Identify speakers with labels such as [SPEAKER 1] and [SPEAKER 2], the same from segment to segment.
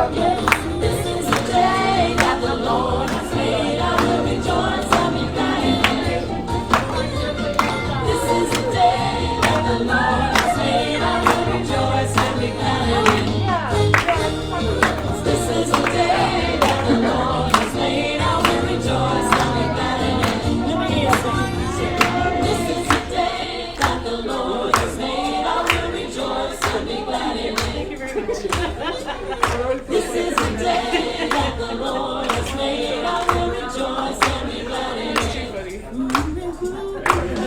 [SPEAKER 1] This is the day that the Lord has made. I will rejoice and be glad in it. This is the day that the Lord has made. I will rejoice and be glad in it. This is the day that the Lord has made. I will rejoice and be glad in it. This is the day that the Lord has made. I will rejoice and be glad in it. This is the day that the Lord has made. I will rejoice and be glad in it.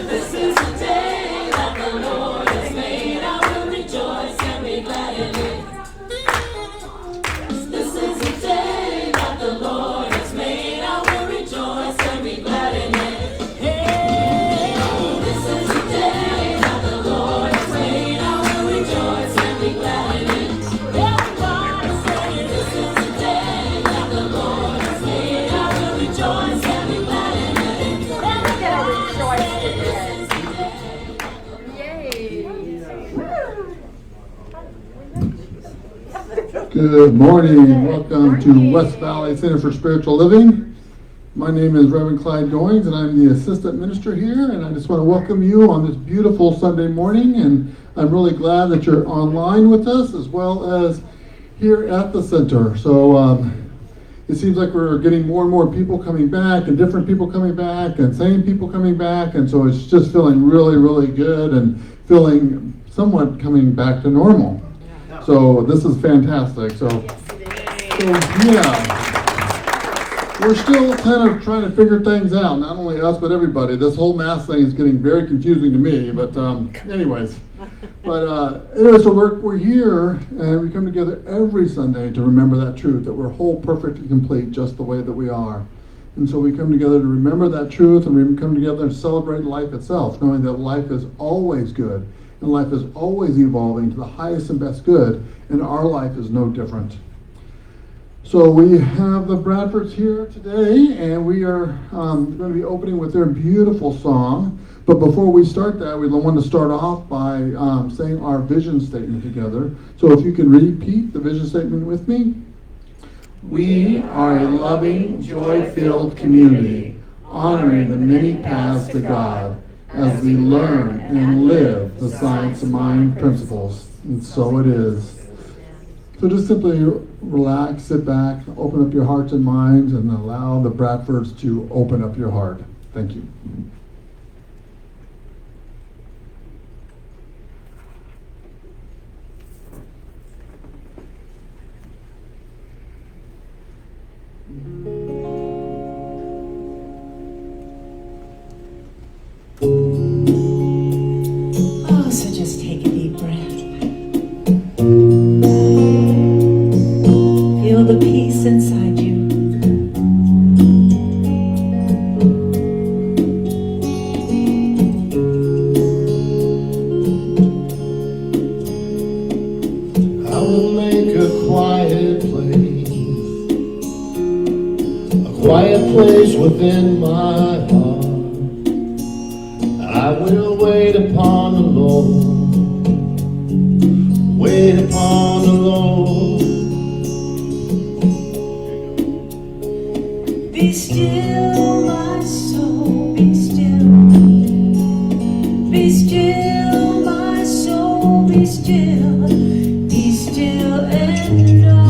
[SPEAKER 1] This is the day that the Lord has made. I will rejoice and be glad in it. This is the day that the Lord has made. I will rejoice and be glad in it. Hey, this is the day that the Lord has made. I will rejoice and be glad in it. Everybody say, this is the day that the Lord has made. I will rejoice and be glad in it. Everybody say, this is the day.
[SPEAKER 2] Good morning. Welcome to West Valley Center for Spiritual Living. My name is Reverend Clyde Goings, and I'm the assistant minister here. And I just want to welcome you on this beautiful Sunday morning. And I'm really glad that you're online with us as well as here at the center. So it seems like we're getting more and more people coming back, and different people coming back, and same people coming back. And so it's just feeling really, really good and feeling somewhat coming back to normal. So this is fantastic. So yeah, we're still kind of trying to figure things out. Not only us, but everybody. This whole mask thing is getting very confusing to me. But anyways, so we're here, and we come together every Sunday to remember that truth, that we're whole, perfect, and complete, just the way that we are. And so we come together to remember that truth, and we come together and celebrate life itself, knowing that life is always good. And life is always evolving to the highest and best good, and our life is no different. So we have the Bradfords here today, and we are going to be opening with their beautiful song. But before we start that, we want to start off by saying our vision statement together. So if you can repeat the vision statement with me. We are a loving, joy-filled community, honoring the many paths to God, as we learn and live the science of mind principles. And so it is. So just simply relax, sit back, open up your hearts and minds, and allow the Bradfords to open up your heart. Thank you.
[SPEAKER 3] Oh, so just take a deep breath. Feel the peace inside you.
[SPEAKER 4] I will make a quiet place within my heart. I will wait upon the Lord, wait upon the Lord.
[SPEAKER 3] Be still, my soul, be still. Be still, my soul, be still. Be still and know.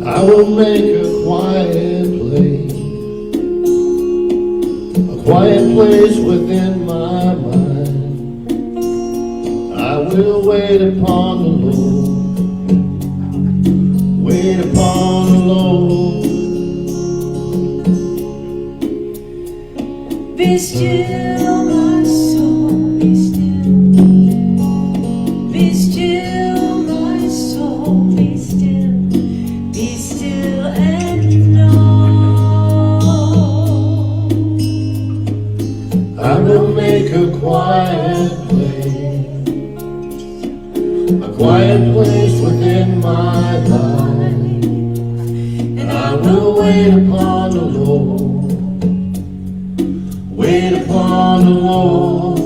[SPEAKER 4] I will make a quiet place within my mind. I will wait upon the Lord, wait upon the Lord.
[SPEAKER 3] Be still, my soul, be still. Be still, my soul, be still. Be still and know.
[SPEAKER 4] I will make a quiet place within my life. And I will wait upon the Lord, wait upon the Lord.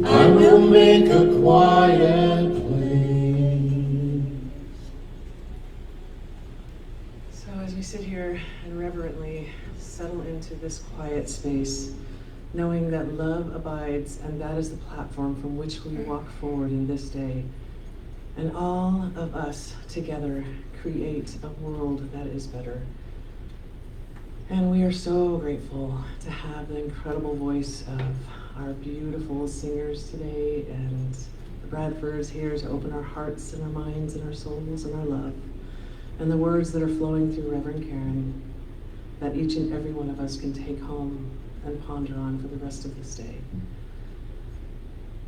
[SPEAKER 4] I will make a quiet place.
[SPEAKER 5] So as we sit here and reverently settle into this quiet space, knowing that love abides and that is the platform from which we walk forward in this day, and all of us together create a world that is better. And we are so grateful to have the incredible voice of our beautiful singers today, and the Bradfords here to open our hearts and our minds and our souls and our love, and the words that are flowing through Reverend Karen that each and every one of us can take home and ponder on for the rest of this day.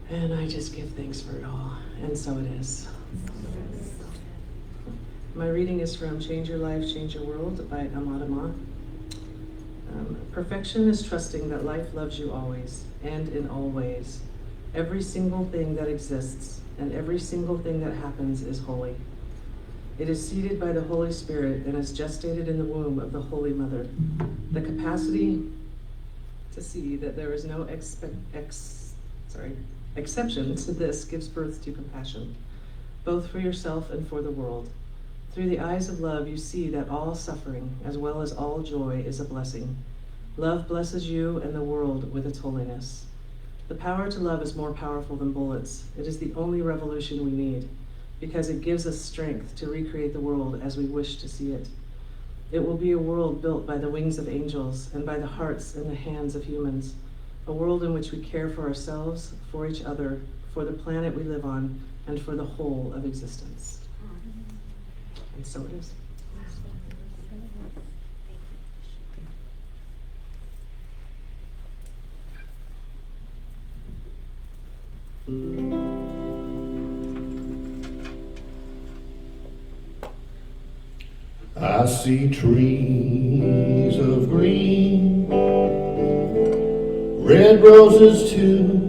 [SPEAKER 5] And I just give thanks for it all, and so it is. My reading is from Change Your Life, Change Your World by Ahmad Ahmad. Perfection is trusting that life loves you always and in all ways. Every single thing that exists and every single thing that happens is holy. It is seated by the Holy Spirit and is gestated in the womb of the Holy Mother. The capacity to see that there is no exception to this gives birth to compassion, both for yourself and for the world. Through the eyes of love, you see that all suffering, as well as all joy, is a blessing. Love blesses you and the world with its holiness. The power to love is more powerful than bullets. It is the only revolution we need, because it gives us strength to recreate the world as we wish to see it. It will be a world built by the wings of angels and by the hearts and the hands of humans, a world in which we care for ourselves, for each other, for the planet we live on, and for the whole of existence. And so it is.
[SPEAKER 4] I see trees of green, red roses too.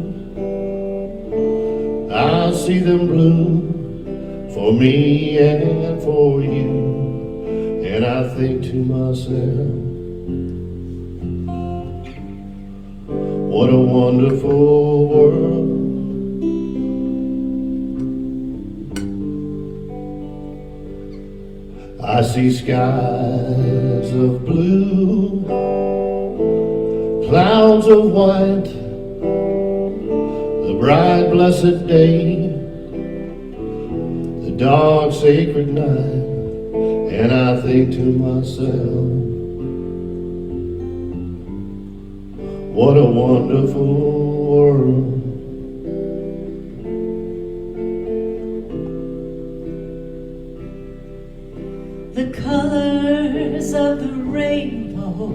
[SPEAKER 4] I see them bloom for me and for you. And I think to myself, what a wonderful world. I see skies of blue, clouds of white, the bright blessed day, the dark sacred night, and I think to myself, what a wonderful world.
[SPEAKER 3] The colors of the rainbow,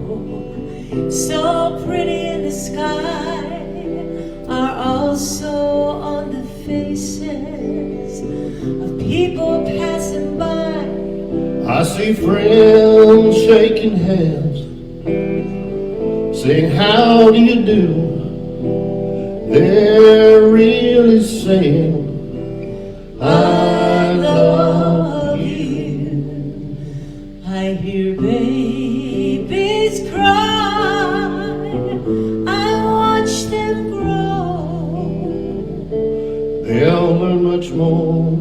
[SPEAKER 3] so pretty in the sky, are also on the faces of people passing by.
[SPEAKER 4] I see friends shaking hands, saying, how do you do? They're really saying, I love you.
[SPEAKER 3] I hear babies cry, I watch them grow.
[SPEAKER 4] They'll learn much more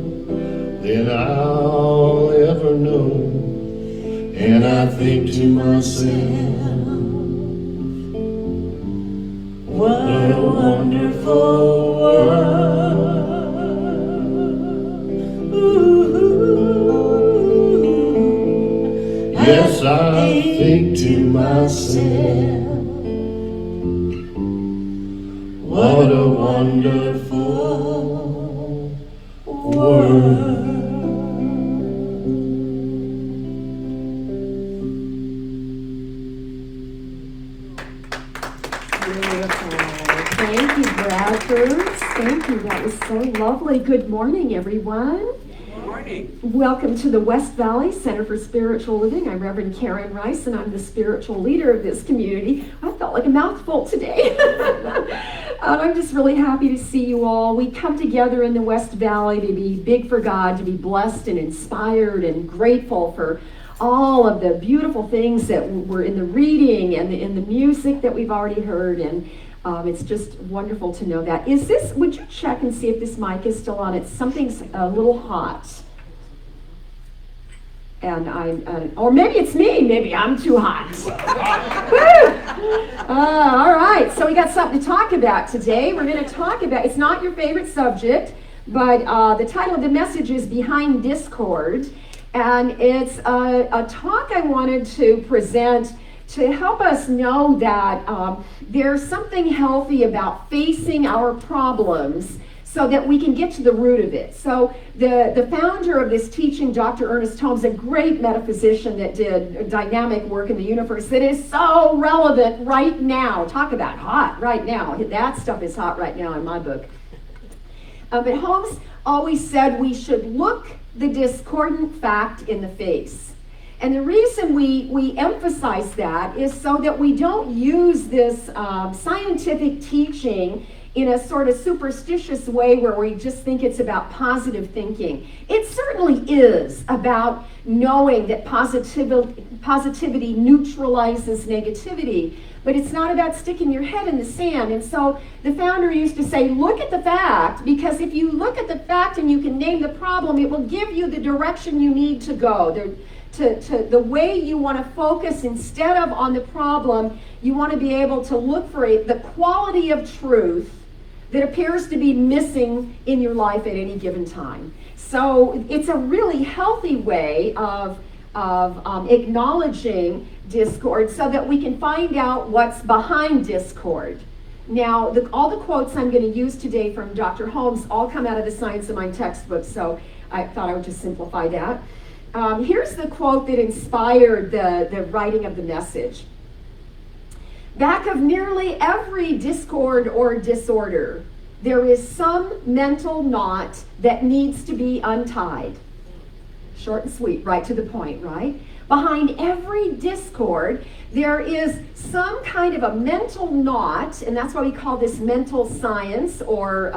[SPEAKER 4] than I'll ever know. And I think to myself,
[SPEAKER 3] what a wonderful world. Ooh,
[SPEAKER 4] yes, I think to myself, what a wonderful world.
[SPEAKER 6] Beautiful. Thank you, Bradfords. Thank you. That was so lovely. Good morning, everyone. Good morning. morning. Welcome to the West Valley Center for Spiritual Living. I'm Reverend Karen Rice, and I'm the spiritual leader of this community. I felt like a mouthful today. I'm just really happy to see you all. We come together in the West Valley to be big for God, to be blessed and inspired and grateful for all of the beautiful things that were in the reading and in the music that we've already heard. And it's just wonderful to know that. Would you check and see if this mic is still on? Something's a little hot. And or maybe it's me, maybe I'm too hot. All right, so we got something to talk about today. We're going to talk about, it's not your favorite subject, but the title of the message is Behind Discord. And it's a talk I wanted to present to help us know that there's something healthy about facing our problems so that we can get to the root of it. So the founder of this teaching, Dr. Ernest Holmes, a great metaphysician that did dynamic work in the universe that is so relevant right now. Talk about hot right now. That stuff is hot right now in my book. But Holmes always said we should look the discordant fact in the face. And the reason we emphasize that is so that we don't use this scientific teaching in a sort of superstitious way where we just think it's about positive thinking. It certainly is about knowing that positivity neutralizes negativity, but it's not about sticking your head in the sand. And so the founder used to say, look at the fact, because if you look at the fact and you can name the problem, it will give you the direction you need to go. To the way you want to focus instead of on the problem, you want to be able to look for the quality of truth that appears to be missing in your life at any given time. So it's a really healthy way of acknowledging discord so that we can find out what's behind discord. Now, all the quotes I'm going to use today from Dr. Holmes all come out of the Science of Mind textbook, so I thought I would just simplify that. Here's the quote that inspired the writing of the message. Back of nearly every discord or disorder, there is some mental knot that needs to be untied. Short and sweet, right to the point, right? Behind every discord, there is some kind of a mental knot, and that's why we call this mental science, or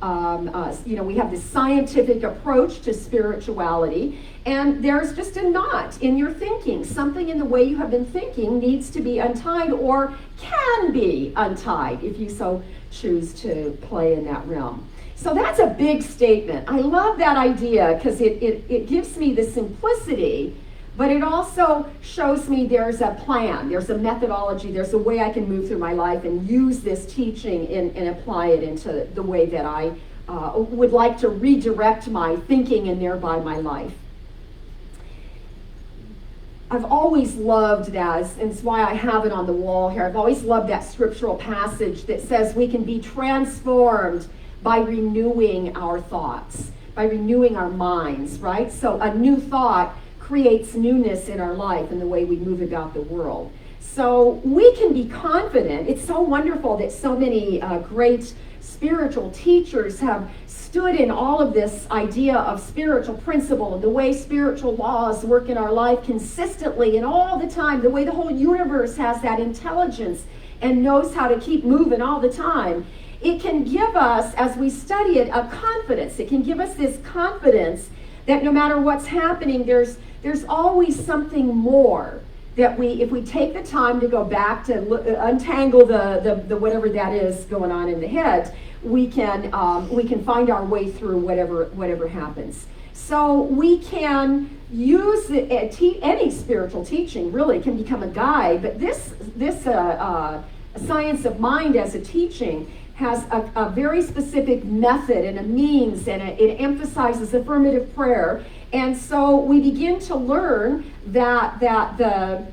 [SPEAKER 6] we have this scientific approach to spirituality, and there's just a knot in your thinking. Something in the way you have been thinking needs to be untied, or can be untied if you so choose to play in that realm. So that's a big statement. I love that idea because it gives me the simplicity, but it also shows me there's a plan, there's a methodology, there's a way I can move through my life and use this teaching and apply it into the way that I would like to redirect my thinking and thereby my life. I've always loved that, and it's why I have it on the wall here. I've always loved that scriptural passage that says we can be transformed by renewing our thoughts, by renewing our minds, right? So a new thought creates newness in our life and the way we move about the world. So we can be confident. It's so wonderful that so many great spiritual teachers have stood in all of this idea of spiritual principle and the way spiritual laws work in our life consistently and all the time, the way the whole universe has that intelligence and knows how to keep moving all the time. It can give us, as we study it, a confidence. It can give us this confidence that no matter what's happening, there's always something more that if we take the time to go back to untangle the whatever that is going on in the head, we can find our way through whatever happens. So we can use any spiritual teaching really can become a guide, but this science of mind as a teaching has a very specific method and a means, and it emphasizes affirmative prayer. And so we begin to learn that the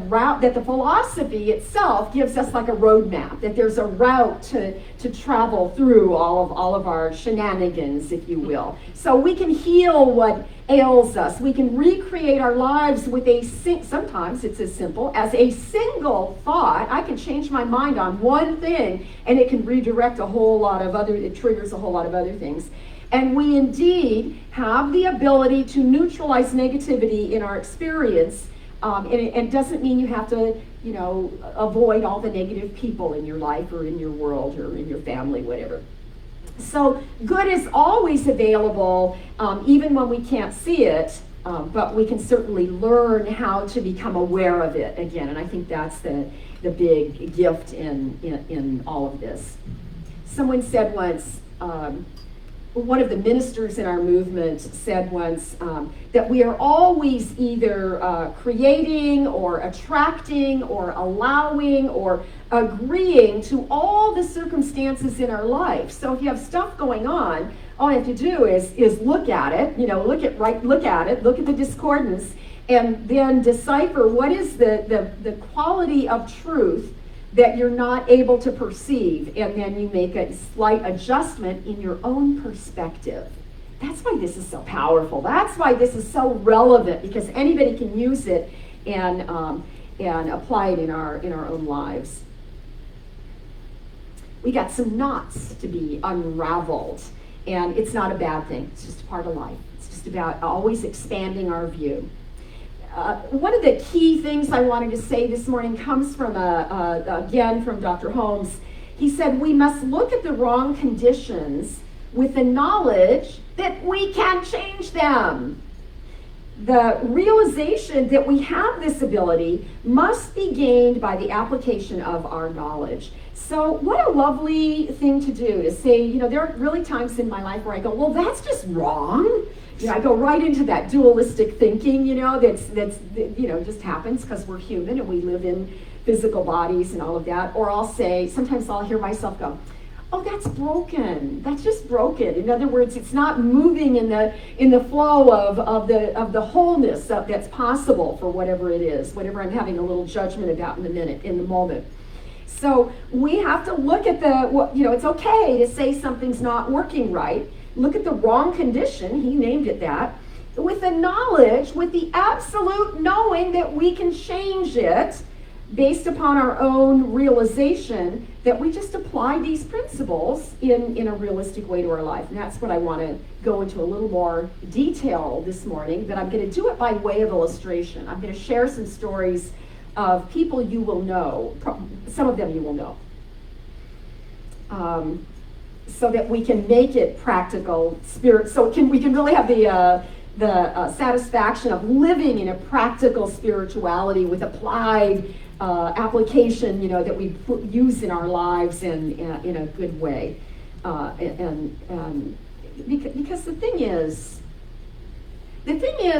[SPEAKER 6] route, that the philosophy itself gives us like a roadmap, that there's a route to travel through all of our shenanigans, if you will. So we can heal what ails us. We can recreate our lives with sometimes it's as simple as a single thought. I can change my mind on one thing and it can redirect it triggers a whole lot of other things. And we indeed have the ability to neutralize negativity in our experience. And it doesn't mean you have to, avoid all the negative people in your life or in your world or in your family, whatever. So good is always available, even when we can't see it, but we can certainly learn how to become aware of it again. And I think that's the big gift in all of this. Someone said once, one of the ministers in our movement said once that we are always either creating or attracting or allowing or agreeing to all the circumstances in our life. So if you have stuff going on, all you have to do is look at it, look at the discordance, and then decipher what is the quality of truth that you're not able to perceive, and then you make a slight adjustment in your own perspective. That's why this is so powerful. That's why this is so relevant, because anybody can use it and apply it in our own lives. We got some knots to be unraveled, and it's not a bad thing. It's just a part of life. It's just about always expanding our view. One of the key things I wanted to say this morning comes from, again, from Dr. Holmes. He said, we must look at the wrong conditions with the knowledge that we can change them. The realization that we have this ability must be gained by the application of our knowledge. So what a lovely thing to do, to say, there are really times in my life where I go, well, that's just wrong. I go right into that dualistic thinking, that's just happens because we're human and we live in physical bodies and all of that. Or I'll say, sometimes I'll hear myself go, oh, that's broken. That's just broken. In other words, it's not moving in the flow of the wholeness that's possible for whatever it is, whatever I'm having a little judgment about in the moment. So we have to look at it's okay to say something's not working right. Look at the wrong condition, he named it that, with the knowledge, with the absolute knowing that we can change it based upon our own realization that we just apply these principles in a realistic way to our life. And that's what I want to go into a little more detail this morning, but I'm going to do it by way of illustration. I'm going to share some stories of people you will know, some of them you will know. So that we can make it practical spirit, so we can really have the satisfaction of living in a practical spirituality with applied application, that we use in our lives and in a good way. Because the thing is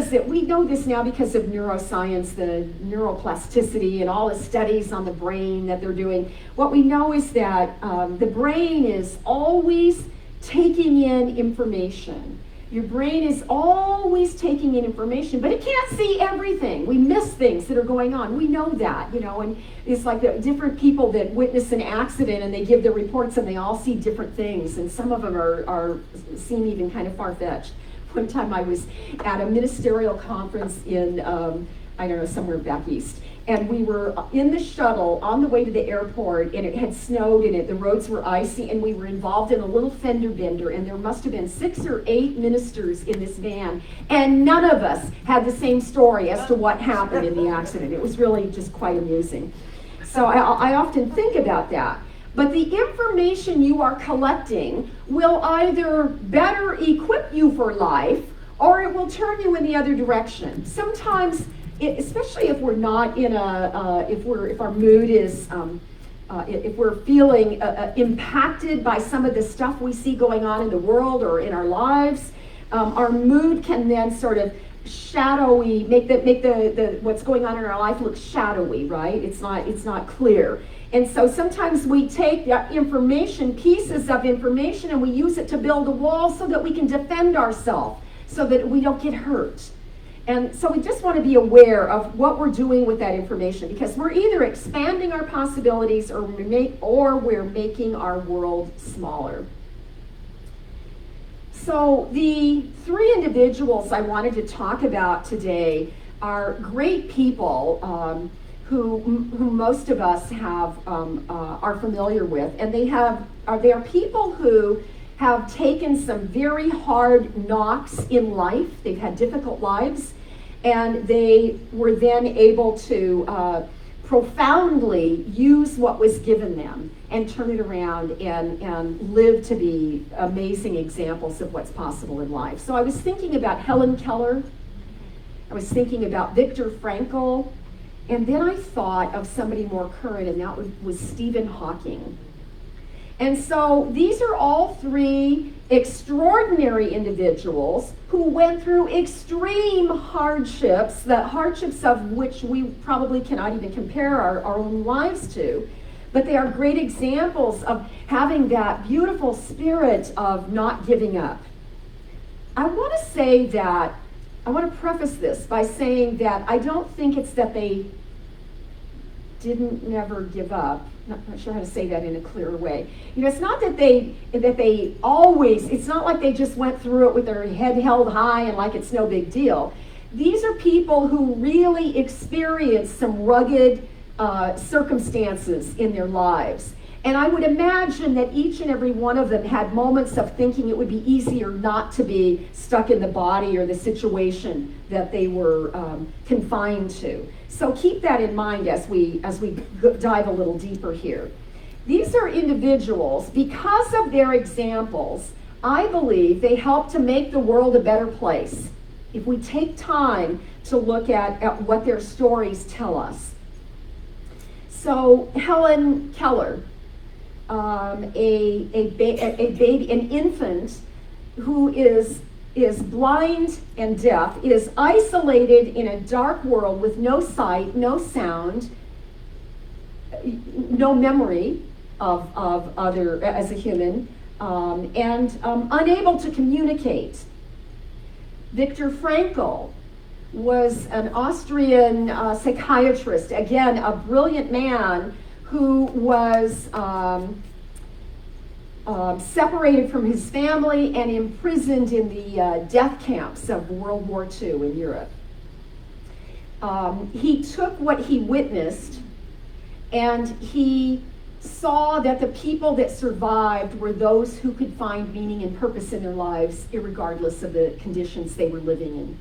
[SPEAKER 6] that we know this now because of neuroscience, the neuroplasticity, and all the studies on the brain that they're doing. What we know is that the brain is always taking in information. Your brain is always taking in information, but it can't see everything. We miss things that are going on. We know that, and it's like the different people that witness an accident and they give their reports and they all see different things, and some of them seem even kind of far-fetched. One time I was at a ministerial conference in, somewhere back east. And we were in the shuttle on the way to the airport, and it had snowed, and the roads were icy, and we were involved in a little fender bender, and there must have been 6 or 8 ministers in this van, and none of us had the same story as to what happened in the accident. It was really just quite amusing. So I often think about that. But the information you are collecting will either better equip you for life, or it will turn you in the other direction. Sometimes, especially if we're not in if our mood is, if we're feeling impacted by some of the stuff we see going on in the world or in our lives, our mood can then sort of shadowy, make the what's going on in our life look shadowy, right? It's not clear. And so sometimes we take that information, pieces of information, and we use it to build a wall so that we can defend ourselves, so that we don't get hurt. And so we just want to be aware of what we're doing with that information, because we're either expanding our possibilities or we're making our world smaller. So the 3 individuals I wanted to talk about today are great people who most of us are familiar with, and they are people who have taken some very hard knocks in life. They've had difficult lives, and they were then able to profoundly use what was given them and turn it around and live to be amazing examples of what's possible in life. So I was thinking about Helen Keller. I was thinking about Viktor Frankl. And then I thought of somebody more current, and that was Stephen Hawking. And so these are all three extraordinary individuals who went through extreme hardships, the hardships of which we probably cannot even compare our own lives to. But they are great examples of having that beautiful spirit of not giving up. I want to preface this by saying that I don't think it's that they didn't never give up. Not sure how to say that in a clearer way. It's not that they always, it's not like they just went through it with their head held high and like it's no big deal. These are people who really experienced some rugged circumstances in their lives. And I would imagine that each and every one of them had moments of thinking it would be easier not to be stuck in the body or the situation that they were confined to. So keep that in mind as we dive a little deeper here. These are individuals, because of their examples, I believe they help to make the world a better place. If we take time to look at what their stories tell us. So Helen Keller, an infant who is blind and deaf, is isolated in a dark world with no sight, no sound, no memory of other as a human, and unable to communicate. Viktor Frankl was an Austrian psychiatrist, again, a brilliant man who was separated from his family and imprisoned in the death camps of World War II in Europe. He took what he witnessed and he saw that the people that survived were those who could find meaning and purpose in their lives, irregardless of the conditions they were living in.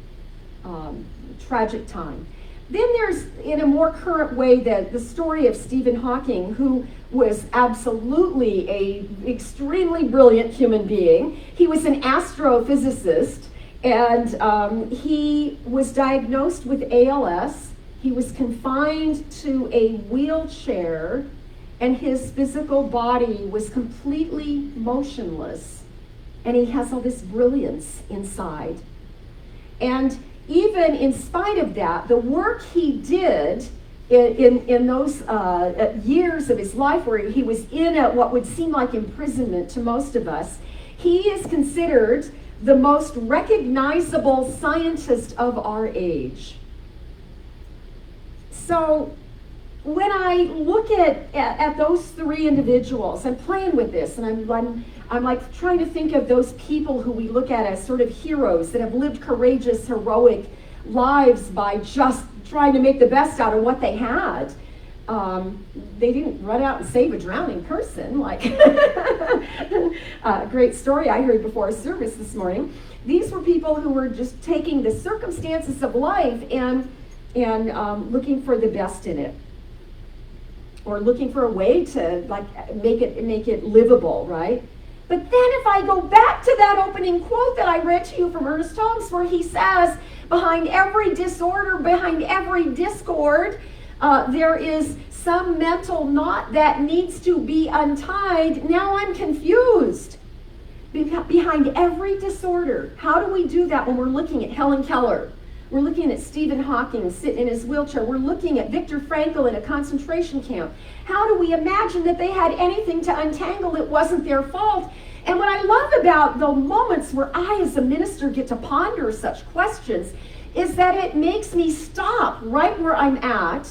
[SPEAKER 6] Tragic time. Then there's, in a more current way, the story of Stephen Hawking, who was absolutely an extremely brilliant human being. He was an astrophysicist, and he was diagnosed with ALS. He was confined to a wheelchair, and his physical body was completely motionless. And he has all this brilliance inside. And even in spite of that, the work he did in those years of his life where he was in what would seem like imprisonment to most of us, he is considered the most recognizable scientist of our age. So when I look at those three individuals, I'm playing with this, and I'm like trying to think of those people who we look at as sort of heroes that have lived courageous, heroic lives by just trying to make the best out of what they had. They didn't run out and save a drowning person, like a great story I heard before a service this morning. These were people who were just taking the circumstances of life and looking for the best in it, or looking for a way to make it livable, right? But then if I go back to that opening quote that I read to you from Ernest Holmes, where he says, behind every disorder, behind every discord, there is some mental knot that needs to be untied. Now I'm confused. Behind every disorder. How do we do that when we're looking at Helen Keller? We're looking at Stephen Hawking sitting in his wheelchair. We're looking at Viktor Frankl in a concentration camp. How do we imagine that they had anything to untangle? It wasn't their fault. And what I love about the moments where I as a minister get to ponder such questions is that it makes me stop right where I'm at,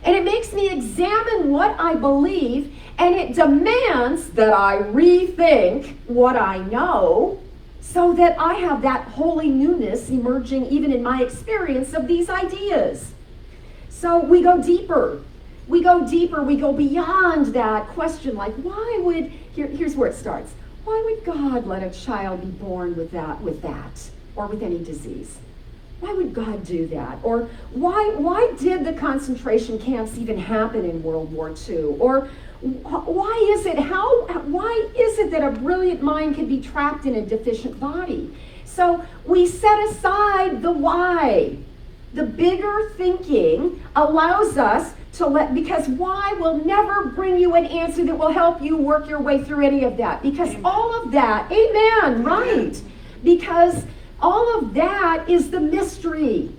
[SPEAKER 6] and it makes me examine what I believe, and it demands that I rethink what I know, so that I have that holy newness emerging even in my experience of these ideas. So we go deeper. We go beyond that question, like here's where it starts. Why would God let a child be born with that, or with any disease? Why would God do that? Or why did the concentration camps even happen in World War II? Or why is it that a brilliant mind can be trapped in a deficient body? So we set aside the why. The bigger thinking allows us to because why will never bring you an answer that will help you work your way through any of that. Because all of that, amen, right? Because all of that is the mystery.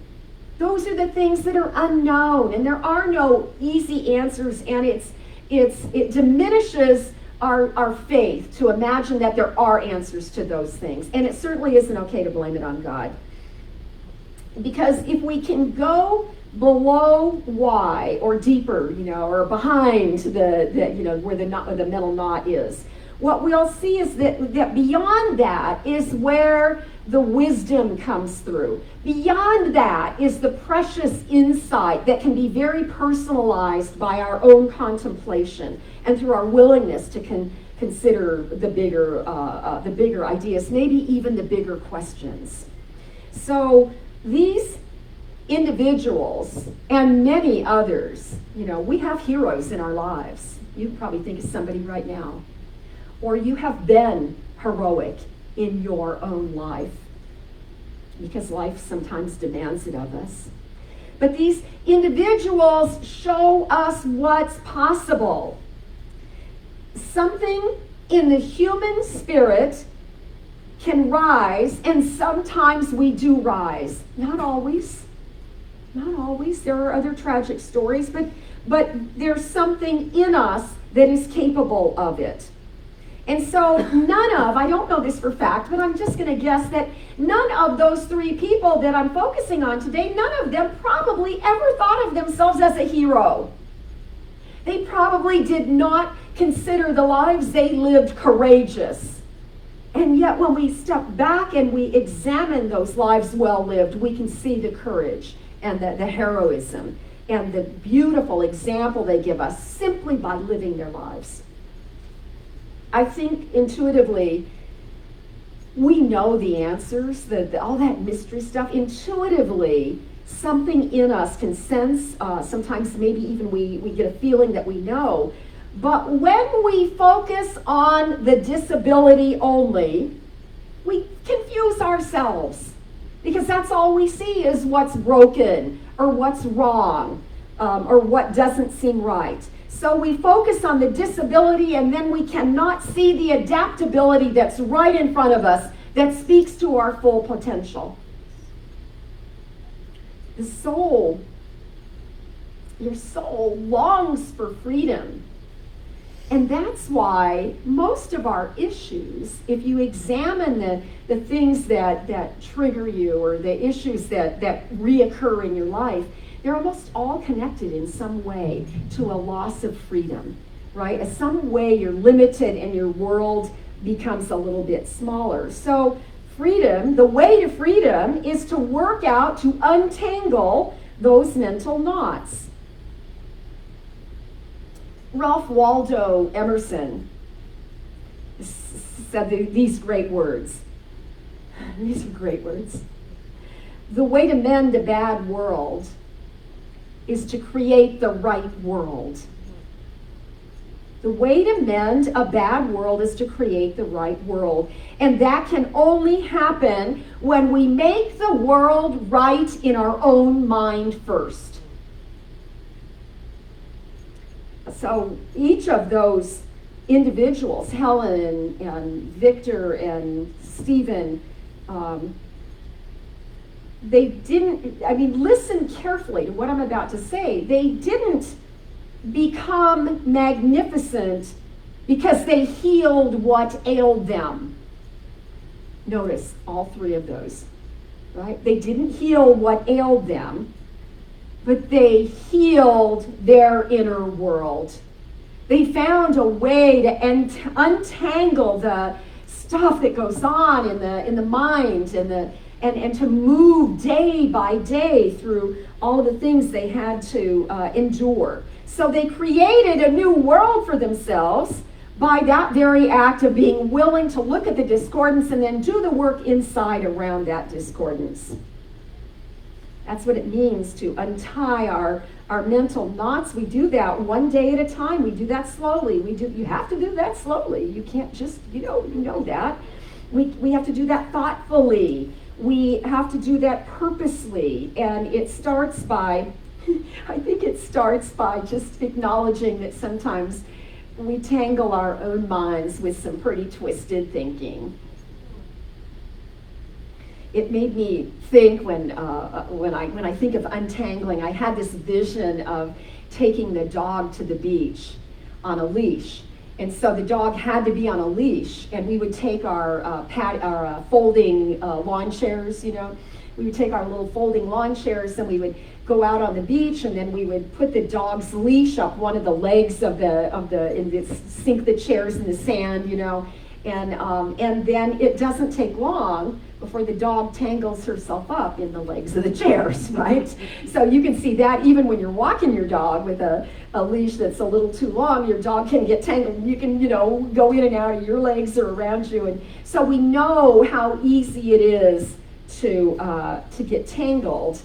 [SPEAKER 6] Those are the things that are unknown, and there are no easy answers, and it diminishes our faith to imagine that there are answers to those things. And it certainly isn't okay to blame it on God. Because if we can go below why, or deeper, or behind where the metal knot is, what we'll see is that beyond that is where the wisdom comes through. Beyond that is the precious insight that can be very personalized by our own contemplation and through our willingness to consider the bigger ideas, maybe even the bigger questions. So these individuals and many others, we have heroes in our lives. You probably think of somebody right now. Or you have been heroic in your own life, because life sometimes demands it of us. But these individuals show us what's possible. Something in the human spirit can rise, and sometimes we do rise. Not always. Not always. There are other tragic stories, but there's something in us that is capable of it. And so I don't know this for fact, but I'm just going to guess that none of those three people that I'm focusing on today, none of them probably ever thought of themselves as a hero. They probably did not consider the lives they lived courageous. And yet when we step back and we examine those lives well lived, we can see the courage and the heroism and the beautiful example they give us simply by living their lives. I think intuitively, we know the answers, all that mystery stuff. Intuitively, something in us can sense, sometimes maybe even we get a feeling that we know. But when we focus on the disability only, we confuse ourselves. Because that's all we see is what's broken, or what's wrong, or what doesn't seem right. So we focus on the disability, and then we cannot see the adaptability that's right in front of us that speaks to our full potential. The soul, your soul longs for freedom. And that's why most of our issues, if you examine the things that trigger you, or the issues that reoccur in your life, they're almost all connected in some way to a loss of freedom, right? In some way you're limited and your world becomes a little bit smaller. So freedom, the way to freedom is to work out, to untangle those mental knots. Ralph Waldo Emerson said these great words. These are great words. The way to mend a bad world is to create the right world. The way to mend a bad world is to create the right world. And that can only happen when we make the world right in our own mind first. So each of those individuals, Helen and Victor and Stephen, they didn't, listen carefully to what I'm about to say. They didn't become magnificent because they healed what ailed them. Notice all three of those, right? They didn't heal what ailed them, but they healed their inner world. They found a way to untangle the stuff that goes on in the mind and to move day by day through all of the things they had to endure. So they created a new world for themselves by that very act of being willing to look at the discordance and then do the work inside around that discordance. That's what it means to untie our mental knots. We do that one day at a time. We do that slowly. You have to do that slowly. You can't just, you know that. We have to do that thoughtfully. We have to do that purposely. And it starts by, I think it starts by just acknowledging that sometimes we tangle our own minds with some pretty twisted thinking. It made me think when I think of untangling, I had this vision of taking the dog to the beach on a leash. And so the dog had to be on a leash, and we would take our folding lawn chairs, we would take our little folding lawn chairs and we would go out on the beach, and then we would put the dog's leash up one of the legs sink the chairs in the sand, and then it doesn't take long before the dog tangles herself up in the legs of the chairs, right? So you can see that even when you're walking your dog with a leash that's a little too long, your dog can get tangled. You can, go in and out of your legs or around you. And so we know how easy it is to get tangled.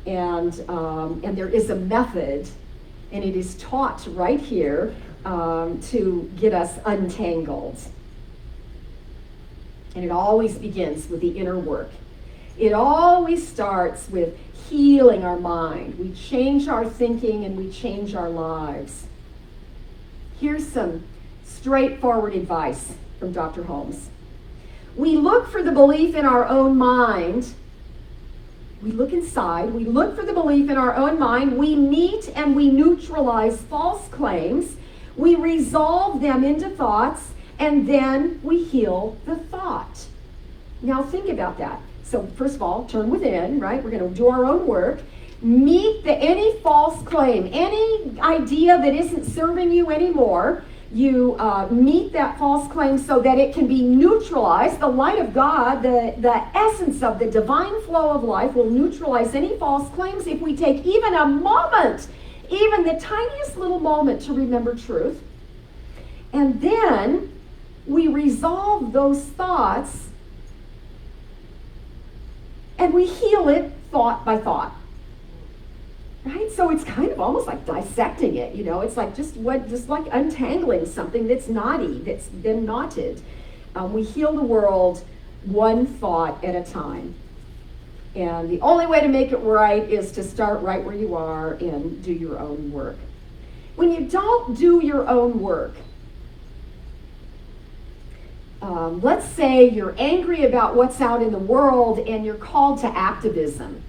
[SPEAKER 6] And there is a method, and it is taught right here to get us untangled. And it always begins with the inner work. It always starts with healing our mind. We change our thinking and we change our lives. Here's some straightforward advice from Dr. Holmes. We look for the belief in our own mind. We look inside. We look for the belief in our own mind. We meet and we neutralize false claims. We resolve them into thoughts. And then we heal the thought. Now think about that. So first of all, turn within, right? We're going to do our own work. Meet any false claim, any idea that isn't serving you anymore. You meet that false claim so that it can be neutralized. The light of God, the essence of the divine flow of life will neutralize any false claims if we take even a moment, even the tiniest little moment to remember truth. And then we resolve those thoughts and we heal it thought by thought. Right? So it's kind of almost like dissecting it, It's like just like untangling something that's knotty, that's been knotted. We heal the world one thought at a time. And the only way to make it right is to start right where you are and do your own work. When you don't do your own work, let's say you're angry about what's out in the world and you're called to activism.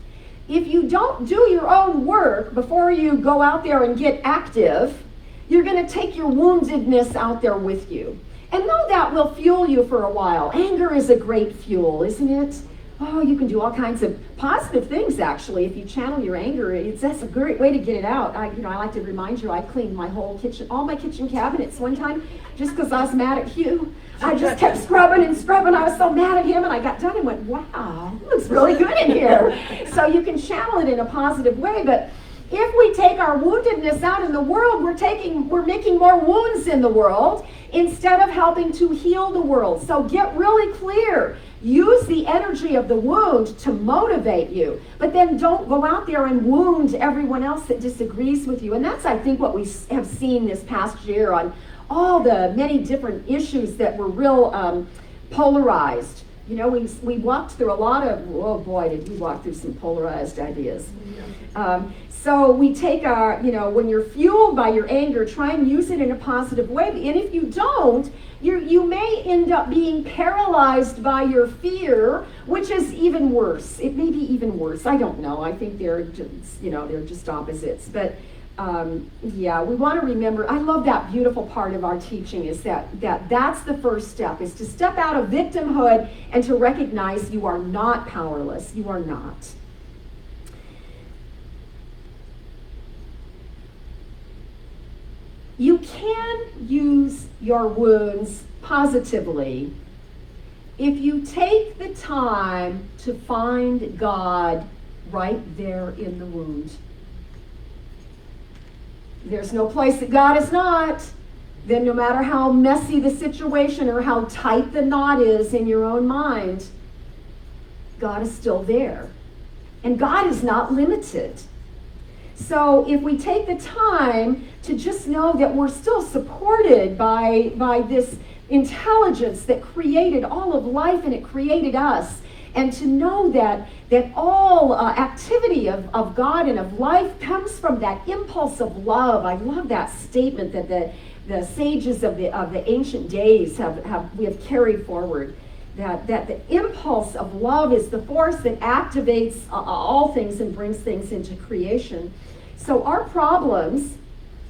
[SPEAKER 6] If you don't do your own work before you go out there and get active, you're going to take your woundedness out there with you. And though that will fuel you for a while, anger is a great fuel, isn't it? Oh, you can do all kinds of positive things, actually, if you channel your anger. That's a great way to get it out. I like to remind you, I cleaned my whole kitchen, all my kitchen cabinets one time, just because I was mad at Hugh. I just kept scrubbing and scrubbing. I was so mad at him, and I got done and went, wow, it looks really good in here. So you can channel it in a positive way, but if we take our woundedness out in the world, we're making more wounds in the world instead of helping to heal the world. So get really clear. Use the energy of the wound to motivate you, but then don't go out there and wound everyone else that disagrees with you. And that's, I think, what we have seen this past year on all the many different issues that were real polarized. We walked through a lot of, oh boy, did we walk through some polarized ideas. So we take when you're fueled by your anger, try and use it in a positive way. And if you don't, you may end up being paralyzed by your fear, which is even worse. It may be even worse. I don't know. I think they're just opposites. But we want to remember, I love that beautiful part of our teaching is that's the first step, is to step out of victimhood and to recognize you are not powerless. You are not. You can use your wounds positively if you take the time to find God right there in the wound. There's no place that God is not. then no matter how messy the situation or how tight the knot is in your own mind, God is still there. And God is not limited. So if we take the time to just know that we're still supported by this intelligence that created all of life and it created us, and to know that all activity of God and of life comes from that impulse of love. I love that statement that the sages of the ancient days we have carried forward. That the impulse of love is the force that activates all things and brings things into creation. So our problems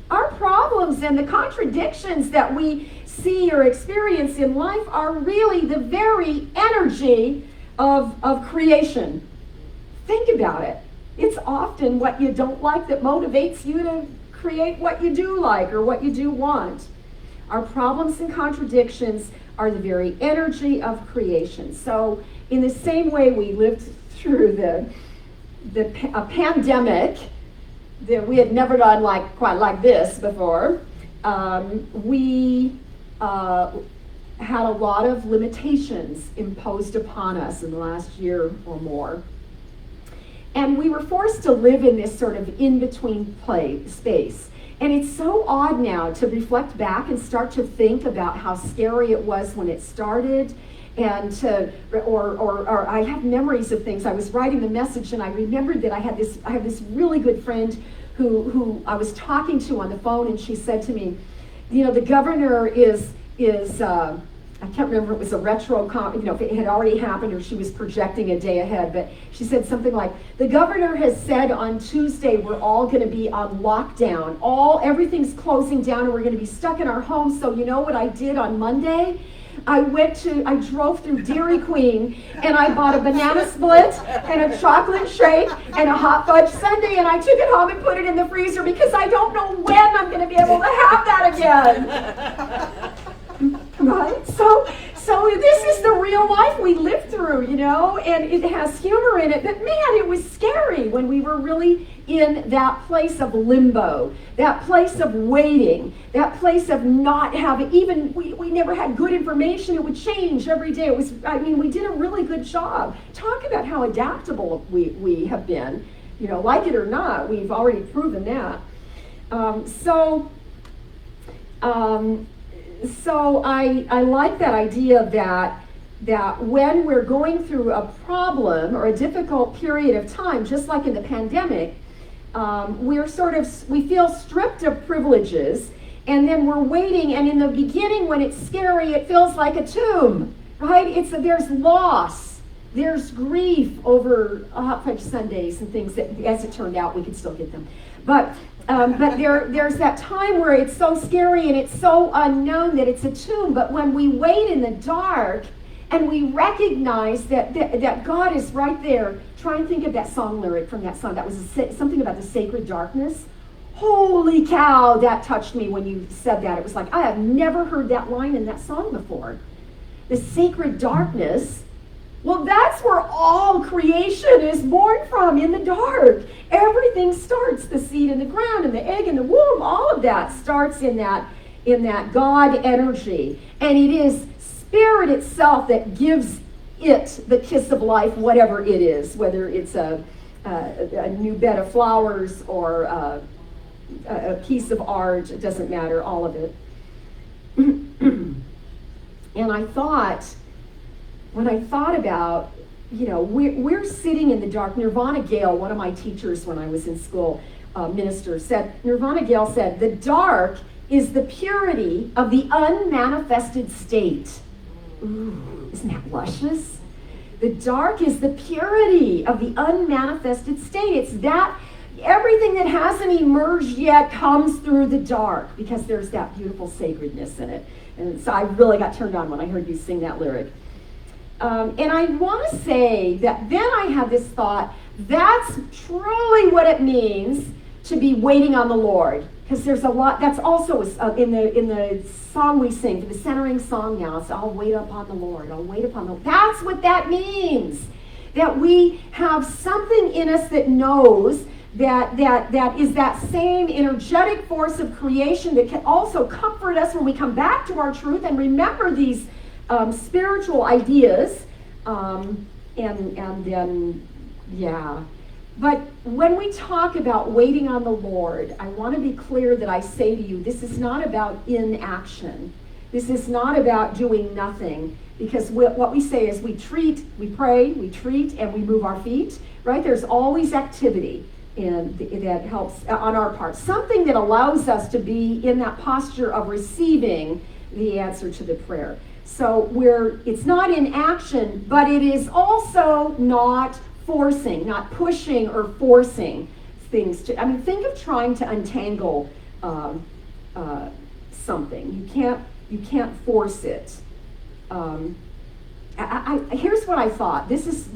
[SPEAKER 6] and the contradictions that we see or experience in life are really the very energy of creation. Think about it. It's often what you don't like that motivates you to create what you do like or what you do want. Our problems and contradictions are the very energy of creation. So in the same way we lived through a pandemic that we had never done quite like this before, we had a lot of limitations imposed upon us in the last year or more. And we were forced to live in this sort of in-between space. And it's so odd now to reflect back and start to think about how scary it was when it started, and or I have memories of things. I was writing the message and I remembered that I have this really good friend who I was talking to on the phone, and she said to me, the governor is I can't remember if it was a retro, if it had already happened or she was projecting a day ahead, but she said something like, the governor has said on Tuesday we're all going to be on lockdown. Everything's closing down and we're going to be stuck in our homes. So you know what I did on Monday? I drove through Dairy Queen and I bought a banana split and a chocolate shake and a hot fudge sundae, and I took it home and put it in the freezer because I don't know when I'm going to be able to have that again. Right? So this is the real life we live through, and it has humor in it. But man, it was scary when we were really in that place of limbo, that place of waiting, that place of not having, we never had good information. It would change every day. We did a really good job. Talk about how adaptable we have been, like it or not, we've already proven that. So I like that idea that when we're going through a problem or a difficult period of time, just like in the pandemic, we feel stripped of privileges, and then we're waiting, and in the beginning when it's scary, it feels like a tomb, right? There's loss, there's grief over hot fudge sundaes and things that, as it turned out, we could still get them. But there's that time where it's so scary and it's so unknown that it's a tomb. But when we wait in the dark and we recognize that God is right there, try and think of that song lyric from that song. That was something about the sacred darkness. Holy cow, that touched me when you said that. It was like, I have never heard that line in that song before. The sacred darkness. Well, that's where all creation is born from, in the dark. Everything starts, the seed in the ground and the egg in the womb, all of that starts in that God energy. And it is Spirit itself that gives it the kiss of life, whatever it is, whether it's a new bed of flowers or a piece of art, it doesn't matter, all of it. And I thought, when I thought about, we're sitting in the dark. Nirvana Gale, one of my teachers when I was in school, Nirvana Gale said, the dark is the purity of the unmanifested state. Ooh, isn't that luscious? The dark is the purity of the unmanifested state. It's that everything that hasn't emerged yet comes through the dark because there's that beautiful sacredness in it. And so I really got turned on when I heard you sing that lyric. And I want to say that then I had this thought, that's truly what it means to be waiting on the Lord. Because there's a lot, that's also in the song we sing, the centering song now, it's I'll wait upon the Lord, I'll wait upon the Lord. That's what that means. That we have something in us that knows that is that same energetic force of creation that can also comfort us when we come back to our truth and remember these spiritual ideas. And then, yeah. But when we talk about waiting on the Lord, I want to be clear that I say to you, this is not about inaction. This is not about doing nothing. Because what we say is we treat, we pray, we treat, and we move our feet, right? There's always activity that helps on our part. Something that allows us to be in that posture of receiving the answer to the prayer. So it's not in action, but it is also not forcing, not pushing or forcing things to. I mean, think of trying to untangle something. You can't force it. Here's what I thought. This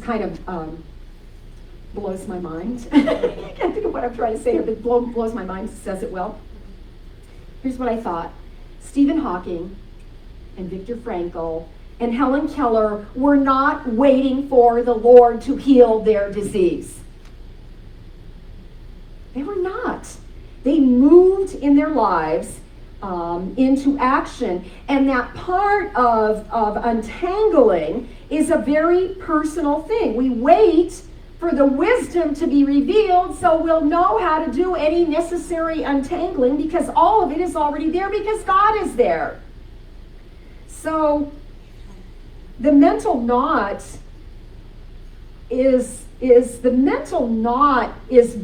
[SPEAKER 6] kind of blows my mind. I can't think of what I'm trying to say here, but blows my mind, says it well. Here's what I thought. Stephen Hawking and Viktor Frankl and Helen Keller were not waiting for the Lord to heal their disease. They were not. They moved in their lives into action, and that part of untangling is a very personal thing. We wait for the wisdom to be revealed so we'll know how to do any necessary untangling, because all of it is already there because God is there. So the mental knot is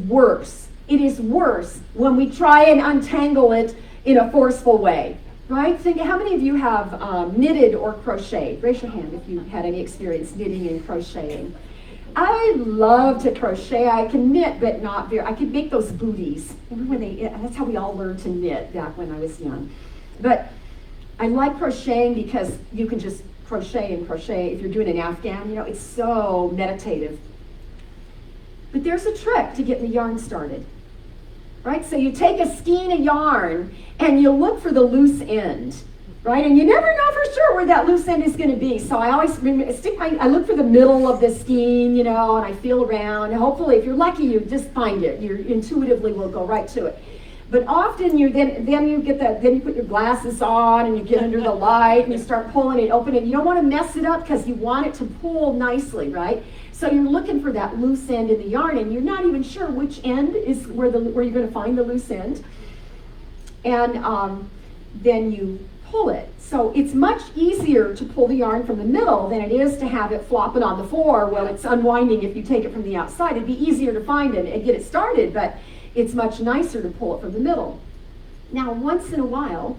[SPEAKER 6] worse. It is worse when we try and untangle it in a forceful way, right? Think, how many of you have knitted or crocheted? Raise your hand if you had any experience knitting and crocheting. I love to crochet. I can knit, but not very. I could make those booties. Remember when that's how we all learned to knit back when I was young. But I like crocheting because you can just crochet and crochet. If you're doing an Afghan, it's so meditative. But there's a trick to getting the yarn started, right? So you take a skein of yarn and you look for the loose end, right? And you never know for sure where that loose end is going to be. So I always I look for the middle of the skein, and I feel around. And hopefully, if you're lucky, you just find it. You intuitively will go right to it. But often you put your glasses on and you get under the light and you start pulling it open, and you don't want to mess it up because you want it to pull nicely, right? So you're looking for that loose end in the yarn, and you're not even sure which end is where you're going to find the loose end. And then you pull it. So it's much easier to pull the yarn from the middle than it is to have it flopping on the floor while it's unwinding. If you take it from the outside, it'd be easier to find it and get it started, but it's much nicer to pull it from the middle. Now, once in a while,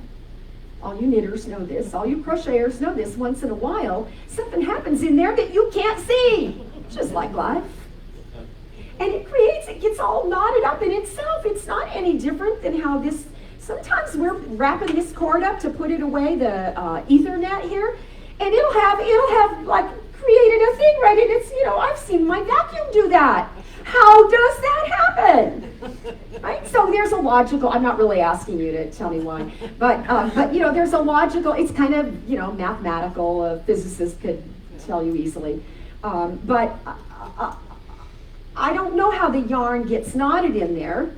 [SPEAKER 6] all you knitters know this, all you crocheters know this, once in a while, something happens in there that you can't see, just like life. And it gets all knotted up in itself. It's not any different than how sometimes we're wrapping this cord up to put it away, the Ethernet here, and it'll have like created a thing, right? And it's, I've seen my vacuum do that. How does that happen? Right? So there's a logical, I'm not really asking you to tell me why, but there's a logical, it's kind of, mathematical, a physicist could tell you easily. But I don't know how the yarn gets knotted in there,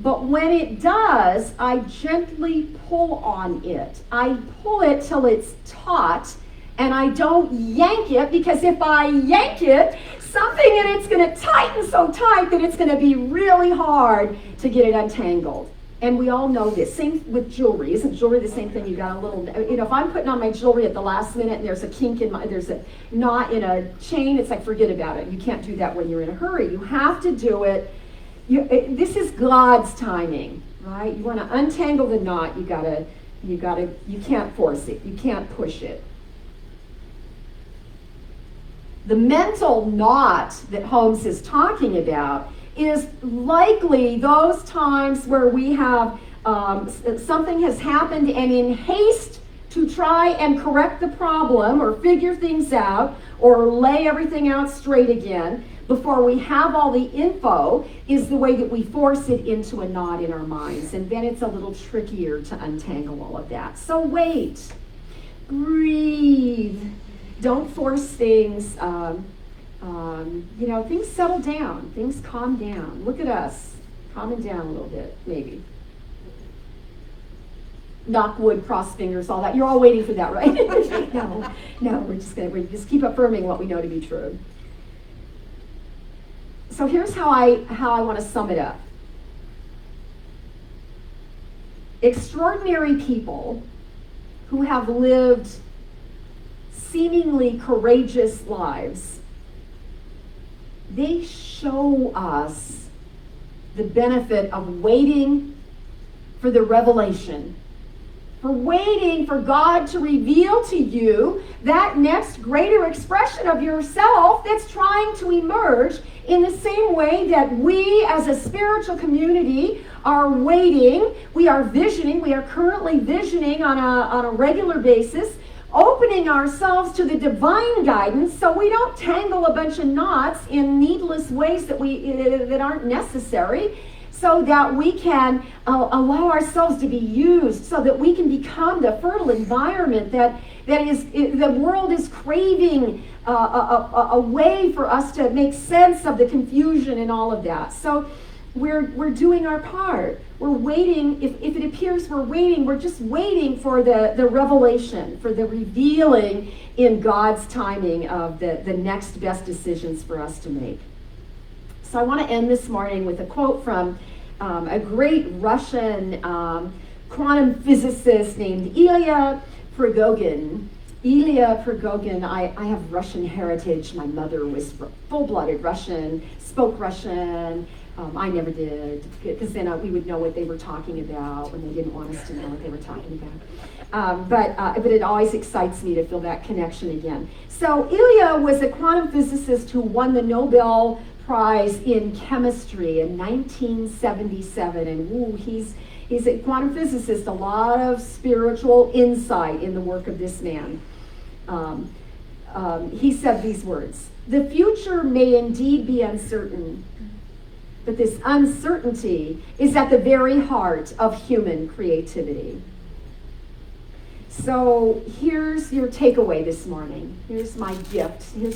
[SPEAKER 6] but when it does, I gently pull on it. I pull it till it's taut, and I don't yank it, because if I yank it, something in it's going to tighten so tight that it's going to be really hard to get it untangled. And we all know this. Same with jewelry. Isn't jewelry the same thing? You got a little, if I'm putting on my jewelry at the last minute and there's a kink there's a knot in a chain, it's like, forget about it. You can't do that when you're in a hurry. You have to do it. This is God's timing, right? You want to untangle the knot. You can't force it. You can't push it. The mental knot that Holmes is talking about is likely those times where we have something has happened, and in haste to try and correct the problem or figure things out or lay everything out straight again before we have all the info is the way that we force it into a knot in our minds. And then it's a little trickier to untangle all of that. So wait, breathe. Don't force things. Things settle down. Things calm down. Look at us, calming down a little bit, maybe. Knock wood, cross fingers, all that. You're all waiting for that, right? No, we just keep affirming what we know to be true. So here's how I want to sum it up. Extraordinary people who have lived seemingly courageous lives, they show us the benefit of waiting for the revelation, for waiting for God to reveal to you that next greater expression of yourself that's trying to emerge, in the same way that we as a spiritual community are waiting. We are visioning. We are currently visioning on a regular basis, opening ourselves to the divine guidance so we don't tangle a bunch of knots in needless ways that aren't necessary, so that we can allow ourselves to be used, so that we can become the fertile environment that the world is craving, a way for us to make sense of the confusion and all of that. So we're doing our part. We're waiting. If it appears we're waiting, we're just waiting for the revelation, for the revealing in God's timing of the next best decisions for us to make. So I want to end this morning with a quote from a great Russian quantum physicist named Ilya Prigogine. Ilya Prigogine, I have Russian heritage. My mother was full-blooded Russian, spoke Russian. I never did, because then we would know what they were talking about when they didn't want us to know what they were talking about. But it always excites me to feel that connection again. So Ilya was a quantum physicist who won the Nobel Prize in chemistry in 1977, and he's a quantum physicist. A lot of spiritual insight in the work of this man. He said these words: "The future may indeed be uncertain, but this uncertainty is at the very heart of human creativity." So here's your takeaway this morning. Here's my gift. I'm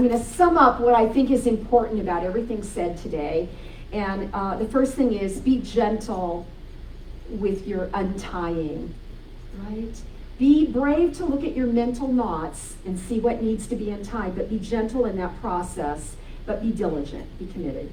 [SPEAKER 6] going to sum up what I think is important about everything said today. And the first thing is, be gentle with your untying, right? Be brave to look at your mental knots and see what needs to be untied, but be gentle in that process, but be diligent, be committed.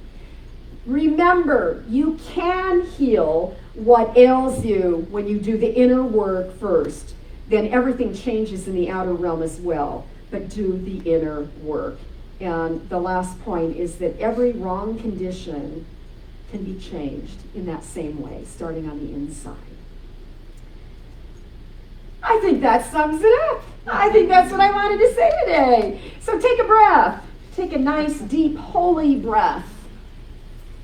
[SPEAKER 6] Remember, you can heal what ails you when you do the inner work first. Then everything changes in the outer realm as well. But do the inner work. And the last point is that every wrong condition can be changed in that same way, starting on the inside. I think that sums it up. I think that's what I wanted to say today. So take a breath. Take a nice, deep, holy breath.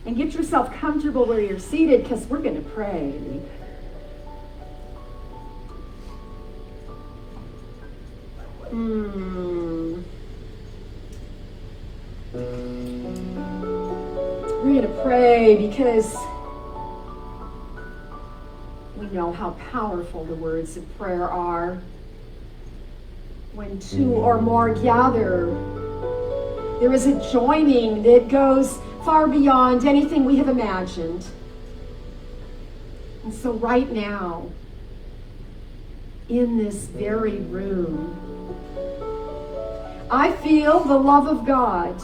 [SPEAKER 6] And get yourself comfortable where you're seated, because we're going to pray. We're going to pray because we know how powerful the words of prayer are. When two or more gather, there is a joining that goes far beyond anything we have imagined. And so right now, in this very room, I feel the love of God.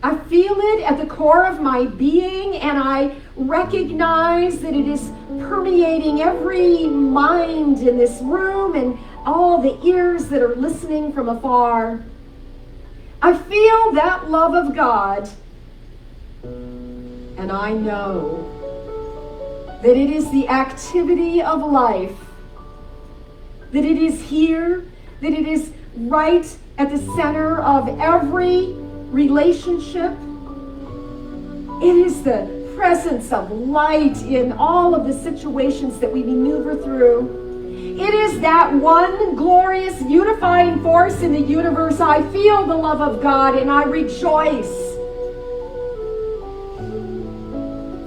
[SPEAKER 6] I feel it at the core of my being, and I recognize that it is permeating every mind in this room and all the ears that are listening from afar. I feel that love of God, and I know that it is the activity of life, that it is here, that it is right at the center of every relationship. It is the presence of light in all of the situations that we maneuver through. It is that one glorious unifying force in the universe. I feel the love of God and I rejoice.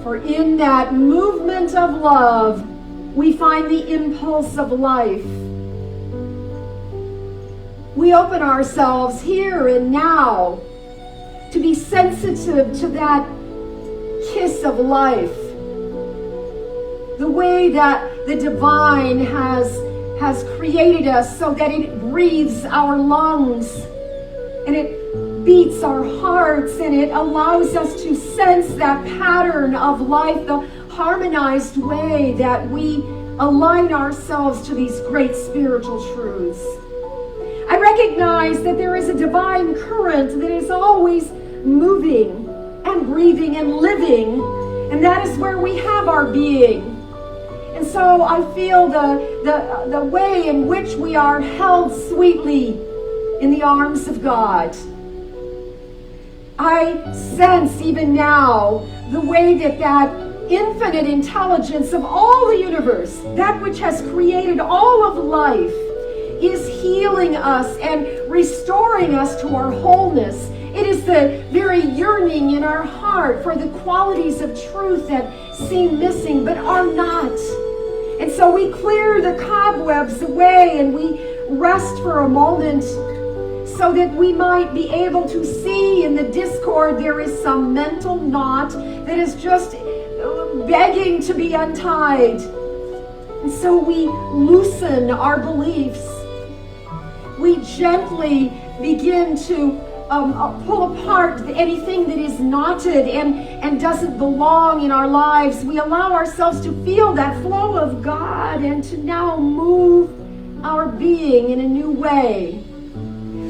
[SPEAKER 6] For in that movement of love, we find the impulse of life. we open ourselves here and now to be sensitive to that kiss of life. The way that the divine has created us so that it breathes our lungs and it beats our hearts and it allows us to sense that pattern of life, the harmonized way that we align ourselves to these great spiritual truths. I recognize that there is a divine current that is always moving and breathing and living, and that is where we have our being. And so I feel the way in which we are held sweetly in the arms of God. I sense even now the way that infinite intelligence of all the universe, that which has created all of life, is healing us and restoring us to our wholeness. It is the very yearning in our heart for the qualities of truth that seem missing but are not. And so we clear the cobwebs away and we rest for a moment so that we might be able to see in the discord there is some mental knot that is just begging to be untied. And so we loosen our beliefs. We gently begin to pull apart anything that is knotted and doesn't belong in our lives. We allow ourselves to feel that flow of God and to now move our being in a new way.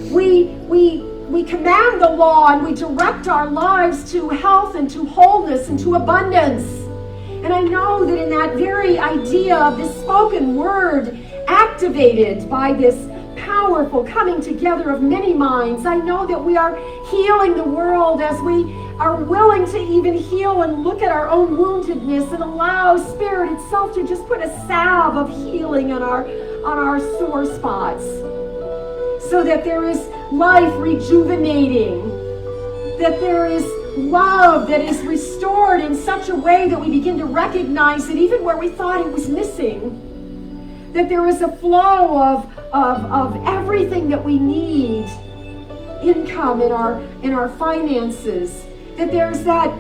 [SPEAKER 6] We command the law and we direct our lives to health and to wholeness and to abundance. And I know that in that very idea of this spoken word activated by this powerful coming together of many minds, I know that we are healing the world as we are willing to even heal and look at our own woundedness and allow Spirit itself to just put a salve of healing on our sore spots, so that there is life rejuvenating, that there is love that is restored in such a way that we begin to recognize that even where we thought it was missing, that there is a flow of everything that we need, income in our finances, that there's that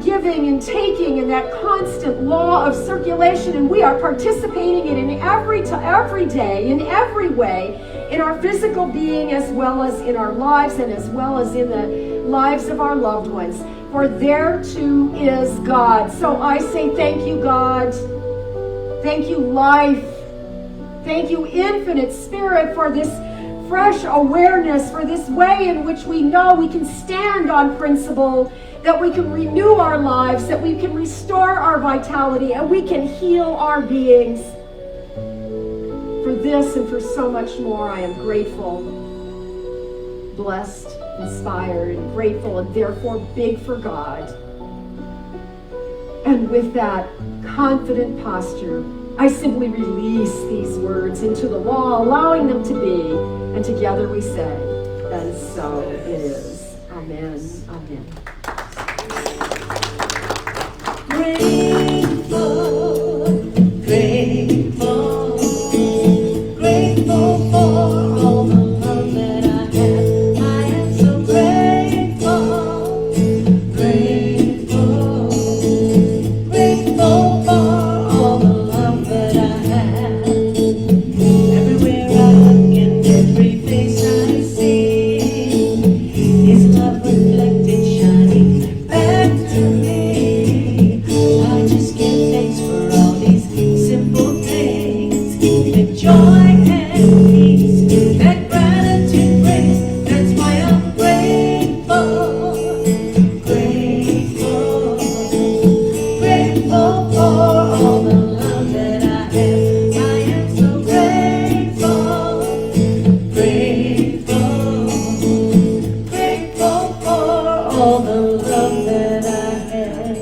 [SPEAKER 6] giving and taking and that constant law of circulation, and we are participating in it every day, in every way, in our physical being as well as in our lives and as well as in the lives of our loved ones. For there too is God. So I say thank you, God. Thank you, life. Thank you, infinite Spirit, for this fresh awareness, for this way in which we know we can stand on principle, that we can renew our lives, that we can restore our vitality, and we can heal our beings. For this and for so much more, I am grateful, blessed, inspired, and grateful, and therefore big for God. And with that confident posture, I simply release these words into the law, allowing them to be, and together we say, and so it is. Amen. Amen.
[SPEAKER 3] Grateful, grateful, grateful for all the love that I have. I am so grateful, grateful, grateful for all the love that I have. Everywhere I look and every face I see is love reflected, shining back to me. I just give thanks for all these simple things, the joy and peace that gratitude brings. That's why I'm grateful, grateful, grateful for all the love that I have. I am so grateful, grateful, grateful for all the love that I have.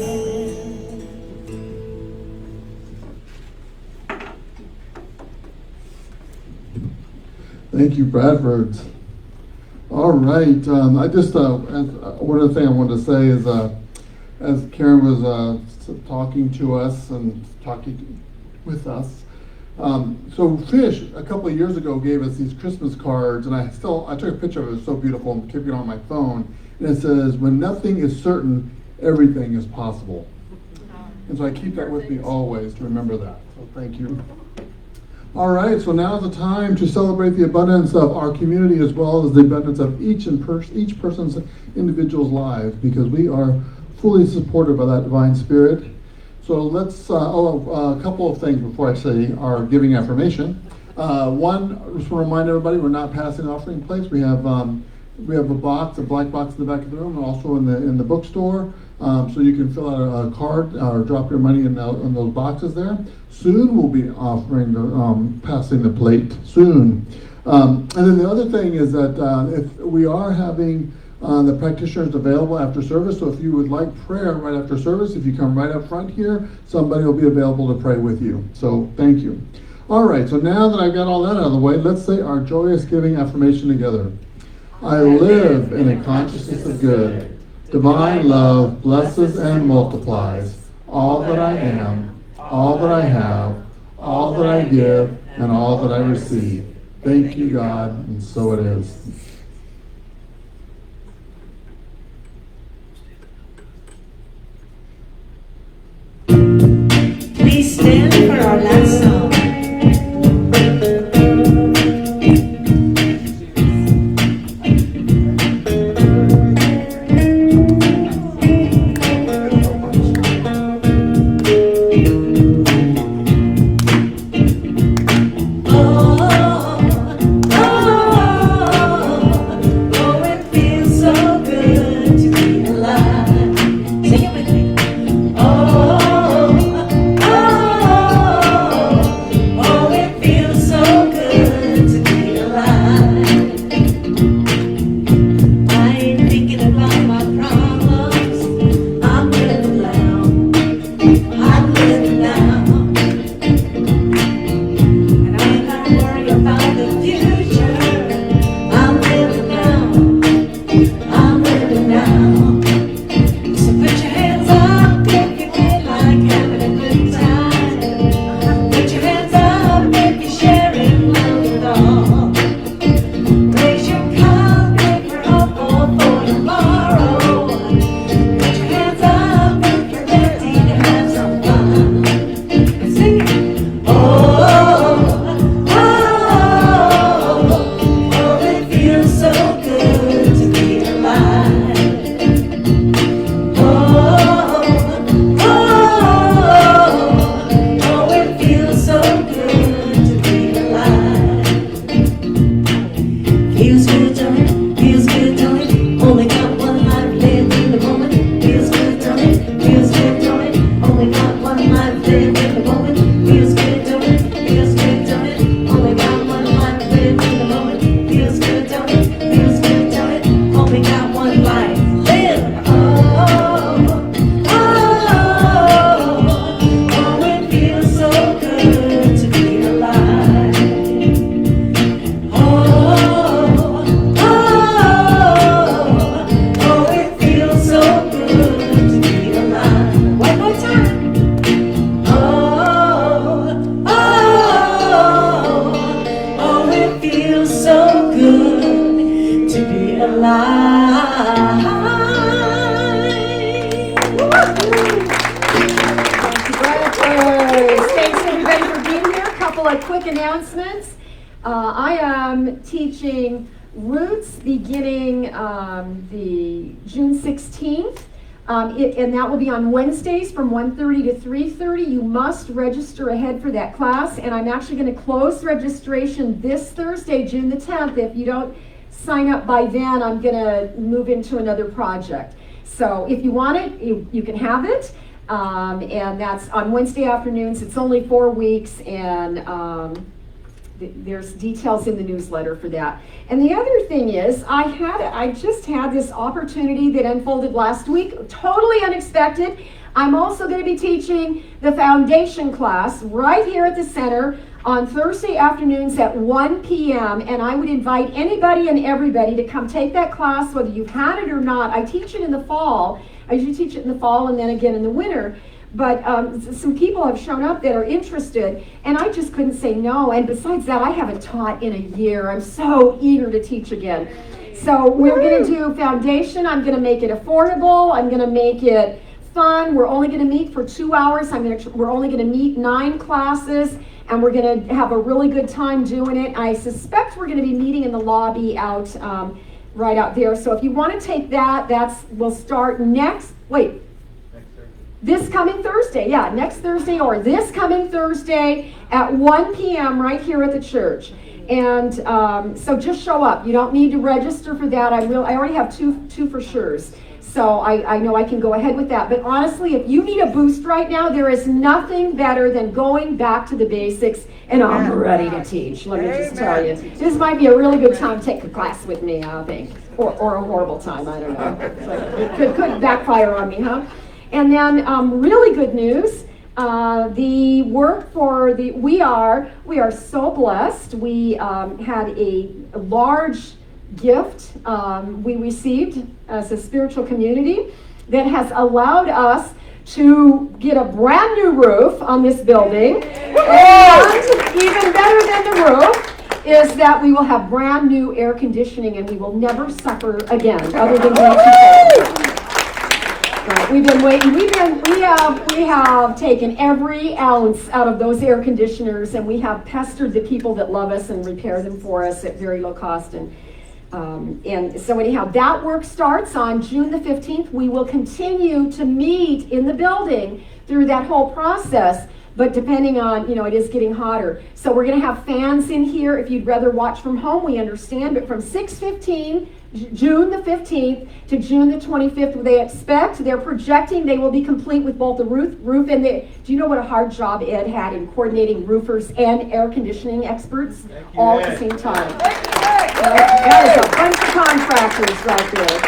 [SPEAKER 2] Thank you, Bradford. All right. I just one other thing I wanted to say is, as Karen was talking to us and talking with us, So Fish, a couple of years ago, gave us these Christmas cards, and I took a picture of it. It's so beautiful. I'm keeping it on my phone. And it says, "When nothing is certain, everything is possible." And so I keep that with me always to remember that. So thank you. All right, so now is the time to celebrate the abundance of our community as well as the abundance of each person's individual's lives, because we are fully supported by that divine spirit. So let's, a couple of things before I say our giving affirmation. One, I just want to remind everybody, we're not passing offering plates. We have a box, a black box in the back of the room, and also in the bookstore. So you can fill out a card or drop your money in those boxes there. Soon we'll be passing the plate soon. And then the other thing is that if we are having the practitioners available after service, so if you would like prayer right after service, if you come right up front here, somebody will be available to pray with you. So thank you. All right, so now that I've got all that out of the way, let's say our joyous giving affirmation together. I live in a consciousness of good. Divine love blesses and multiplies all that I am, all that I have, all that I give, and all that I receive. Thank you, God, and so it is.
[SPEAKER 3] Please stand for our last song.
[SPEAKER 6] Quick announcements. I am teaching Roots beginning the June 16th, and that will be on Wednesdays from 1:30 to 3:30. You must register ahead for that class, and I'm actually going to close registration this Thursday, June the 10th. If you don't sign up by then, I'm going to move into another project. So if you want it, you can have it. And that's on Wednesday afternoons. It's only 4 weeks, and there's details in the newsletter for that. And the other thing is, I just had this opportunity that unfolded last week, totally unexpected. I'm also going to be teaching the foundation class right here at the center on Thursday afternoons at 1 p.m. And I would invite anybody and everybody to come take that class, whether you've had it or not. I teach it in the fall. I usually teach it in the fall and then again in the winter. But some people have shown up that are interested, and I just couldn't say no. And besides that, I haven't taught in a year. I'm so eager to teach again. So we're going to do foundation. I'm going to make it affordable. I'm going to make it fun. We're only going to meet for 2 hours. We're only going to meet 9 classes, and we're going to have a really good time doing it. I suspect we're going to be meeting in the lobby out right out there. So if you want to take that, we'll start this coming Thursday. Yeah, next Thursday or this coming Thursday at 1 p.m. right here at the church. And so just show up. You don't need to register for that. I already have two for sure's. So I know I can go ahead with that. But honestly, if you need a boost right now, there is nothing better than going back to the basics, and I'm ready to teach. Let me just tell you. This might be a really good time to take a class with me, I think. Or a horrible time, I don't know. It could backfire on me, huh? And then really good news. The work for we are so blessed. We had a large gift we received as a spiritual community that has allowed us to get a brand new roof on this building. And even better than the roof is that we will have brand new air conditioning, and we will never suffer again other than being too cold. We've been waiting. We have taken every ounce out of those air conditioners, and we have pestered the people that love us and repair them for us at very low cost. And so anyhow, that work starts on June the 15th. We will continue to meet in the building through that whole process. But depending on, it is getting hotter. So we're going to have fans in here. If you'd rather watch from home, we understand. But from 6:15, June the 15th to June the 25th, they're projecting they will be complete with both the roof and do you know what a hard job Ed had in coordinating roofers and air conditioning experts all at the same time? That is a bunch of contractors right there.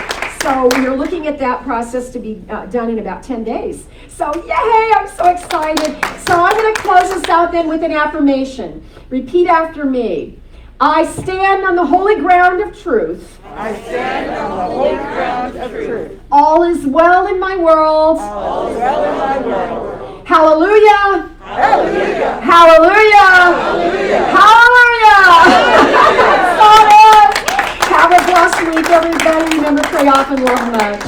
[SPEAKER 6] So we're looking at that process to be done in about 10 days. So yay, I'm so excited. So I'm going to close this out then with an affirmation. Repeat after me. I stand on the holy ground of truth.
[SPEAKER 7] I stand on the holy ground of truth.
[SPEAKER 6] All is well in my world.
[SPEAKER 7] All is well in my world.
[SPEAKER 6] Hallelujah.
[SPEAKER 7] Hallelujah.
[SPEAKER 6] Hallelujah.
[SPEAKER 7] Hallelujah.
[SPEAKER 6] Hallelujah. So it is. Have a blessed week, everybody. Remember, pray often, love much.